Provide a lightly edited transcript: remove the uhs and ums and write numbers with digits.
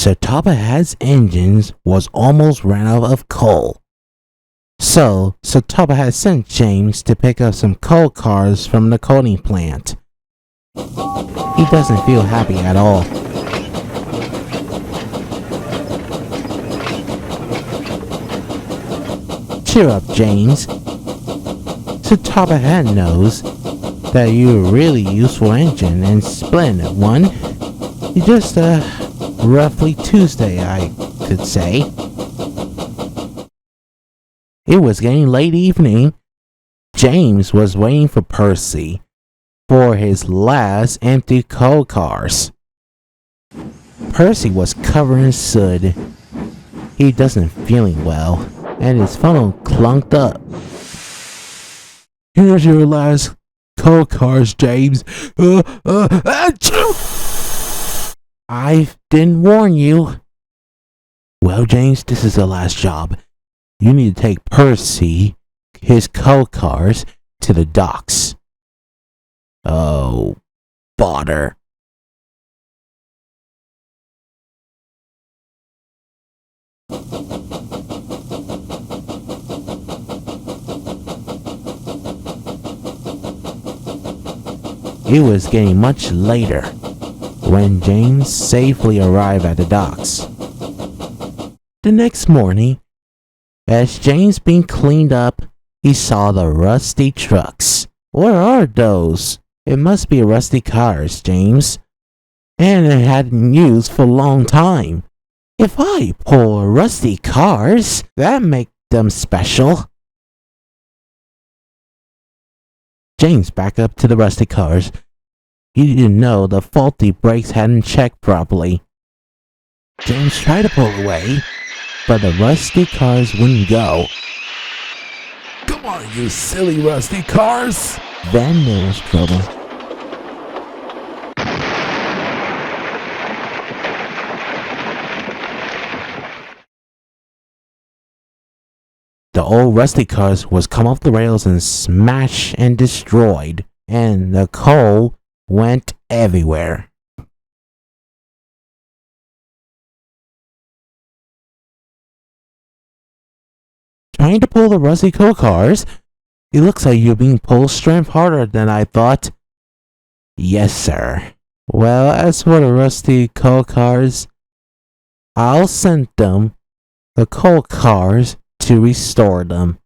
So Topperhead's engines was almost ran out of coal. So Topperhead sent James to pick up some coal cars from the coaling plant. He doesn't feel happy at all. Cheer up, James. So Topperhead knows that you're a really useful engine and splendid one. You're just roughly Tuesday, I could say. It was getting late evening. James was waiting for Percy for his last empty coal cars. Percy was covered in soot. He doesn't feeling well, and his funnel clunked up. Here's your last coal cars, James. I didn't warn you. Well, James, this is the last job. You need to take Percy, his coal cars, to the docks. Oh, bother. It was getting much later when James safely arrived at the docks. The next morning, as James being cleaned up, he saw the rusty trucks. What are those? It must be rusty cars, James. And it hadn't used for a long time. If I pull rusty cars, that make them special. James backed up to the rusty cars. He didn't know the faulty brakes hadn't checked properly. James tried to pull away, but the rusty cars wouldn't go. Come on, you silly rusty cars! Then there was trouble. The old rusty cars was come off the rails and smashed and destroyed, and the coal went everywhere. Trying to pull the rusty coal cars? It looks like you're being pulled strength harder than I thought. Yes, sir. Well, as for the rusty coal cars, I'll send them, the coal cars, to restore them.